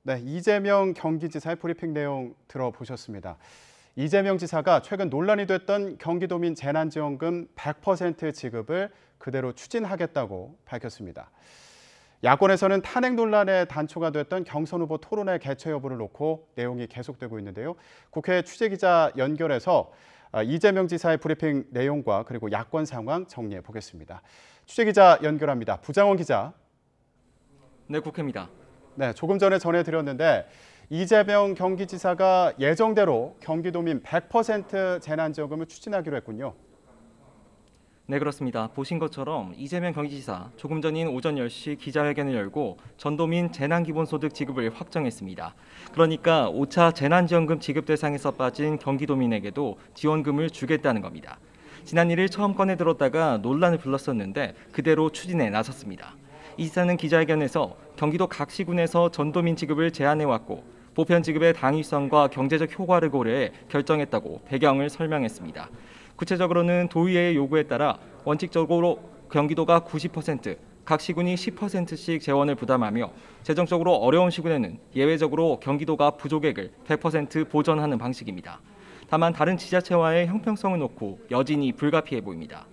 네, 이재명 경기지사의 브리핑 내용 들어보셨습니다. 이재명 지사가 최근 논란이 됐던 경기도민 재난지원금 100% 지급을 그대로 추진하겠다고 밝혔습니다. 야권에서는 탄핵 논란에 단초가 됐던 경선 후보 토론회 개최 여부를 놓고 내용이 계속되고 있는데요. 국회 취재기자 연결해서 이재명 지사의 브리핑 내용과 그리고 야권 상황 정리해 보겠습니다. 취재기자 연결합니다. 부장원 기자. 네, 국회입니다. 네, 조금 전에 전해드렸는데 이재명 경기지사가 예정대로 경기도민 100% 재난지원금을 추진하기로 했군요. 네, 그렇습니다. 보신 것처럼 이재명 경기지사 조금 전인 오전 10시 기자회견을 열고 전도민 재난기본소득 지급을 확정했습니다. 그러니까 5차 재난지원금 지급 대상에서 빠진 경기도민에게도 지원금을 주겠다는 겁니다. 지난 1일 처음 꺼내 들었다가 논란을 불렀었는데 그대로 추진에 나섰습니다. 이 지사는 기자회견에서 경기도 각 시군에서 전도민 지급을 제안해왔고 보편 지급의 당위성과 경제적 효과를 고려해 결정했다고 배경을 설명했습니다. 구체적으로는 도의회의 요구에 따라 원칙적으로 경기도가 90%, 각 시군이 10%씩 재원을 부담하며 재정적으로 어려운 시군에는 예외적으로 경기도가 부족액을 100% 보전하는 방식입니다. 다만 다른 지자체와의 형평성을 놓고 여진이 불가피해 보입니다.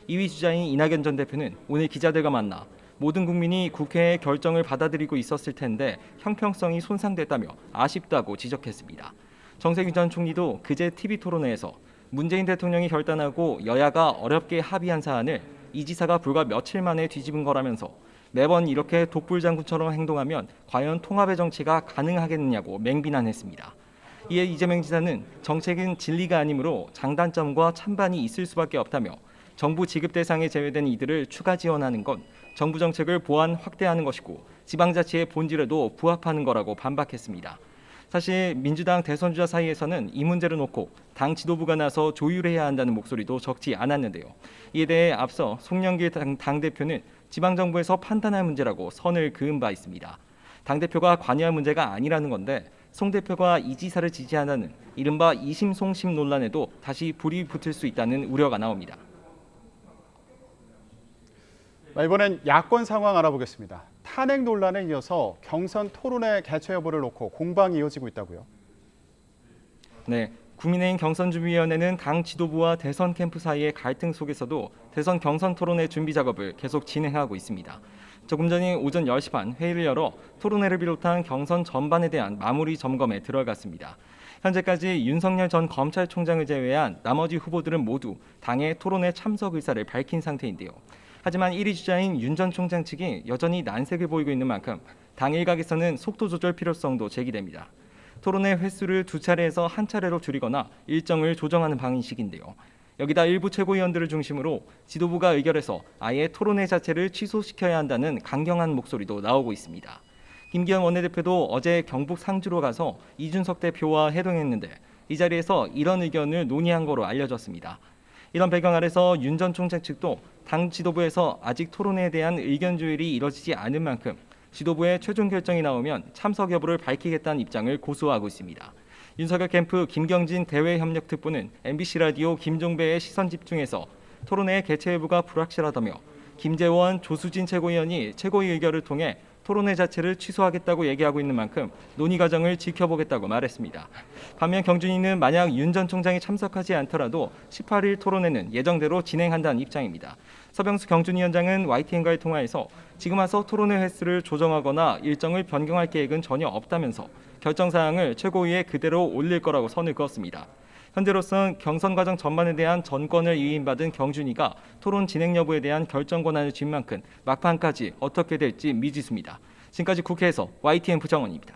2위 주자인 이낙연 전 대표는 오늘 기자들과 만나 모든 국민이 국회의 결정을 받아들이고 있었을 텐데 형평성이 손상됐다며 아쉽다고 지적했습니다. 정세균 전 총리도 그제 TV토론회에서 문재인 대통령이 결단하고 여야가 어렵게 합의한 사안을 이 지사가 불과 며칠 만에 뒤집은 거라면서 매번 이렇게 독불장군처럼 행동하면 과연 통합의 정치가 가능하겠느냐고 맹비난했습니다. 이에 이재명 지사는 정책은 진리가 아니므로 장단점과 찬반이 있을 수밖에 없다며 정부 지급 대상에 제외된 이들을 추가 지원하는 건 정부 정책을 보완 확대하는 것이고 지방자치의 본질에도 부합하는 거라고 반박했습니다. 사실 민주당 대선주자 사이에서는 이 문제를 놓고 당 지도부가 나서 조율해야 한다는 목소리도 적지 않았는데요. 이에 대해 앞서 송영길 당대표는 지방정부에서 판단할 문제라고 선을 그은 바 있습니다. 당대표가 관여할 문제가 아니라는 건데 송 대표가 이 지사를 지지한다는 이른바 이심송심 논란에도 다시 불이 붙을 수 있다는 우려가 나옵니다. 이번엔 야권 상황 알아보겠습니다. 탄핵 논란에 이어서 경선 토론회 개최 여부를 놓고 공방이 이어지고 있다고요? 네, 국민의힘 경선준비위원회는 당 지도부와 대선 캠프 사이의 갈등 속에서도 대선 경선 토론회 준비 작업을 계속 진행하고 있습니다. 조금 전인 오전 10시 반 회의를 열어 토론회를 비롯한 경선 전반에 대한 마무리 점검에 들어갔습니다. 현재까지 윤석열 전 검찰총장을 제외한 나머지 후보들은 모두 당의 토론회 참석 의사를 밝힌 상태인데요. 하지만 1위 주자인 윤 전 총장 측이 여전히 난색을 보이고 있는 만큼 당 일각에서는 속도 조절 필요성도 제기됩니다. 토론회 횟수를 2차례에서 1차례로 줄이거나 일정을 조정하는 방식인데요. 여기다 일부 최고위원들을 중심으로 지도부가 의결해서 아예 토론회 자체를 취소시켜야 한다는 강경한 목소리도 나오고 있습니다. 김기현 원내대표도 어제 경북 상주로 가서 이준석 대표와 회동했는데 이 자리에서 이런 의견을 논의한 거로 알려졌습니다. 이런 배경 아래서 윤 전 총장 측도 당 지도부에서 아직 토론회에 대한 의견 조율이 이뤄지지 않은 만큼 지도부의 최종 결정이 나오면 참석 여부를 밝히겠다는 입장을 고수하고 있습니다. 윤석열 캠프 김경진 대외협력특보는 MBC 라디오 김종배의 시선집중에서 토론회 개최 여부가 불확실하다며 김재원, 조수진 최고위원이 최고위 의결을 통해 토론회 자체를 취소하겠다고 얘기하고 있는 만큼 논의 과정을 지켜보겠다고 말했습니다. 반면 경준이는 만약 윤 전 총장이 참석하지 않더라도 18일 토론회는 예정대로 진행한다는 입장입니다. 서병수 경준위원장은 YTN과의 통화에서 지금 와서 토론회 횟수를 조정하거나 일정을 변경할 계획은 전혀 없다면서 결정 사항을 최고위에 그대로 올릴 거라고 선을 그었습니다. 현재로선 경선 과정 전반에 대한 전권을 위임받은 경준이가 토론 진행 여부에 대한 결정 권한을 쥔 만큼 막판까지 어떻게 될지 미지수입니다. 지금까지 국회에서 YTN 부정원입니다.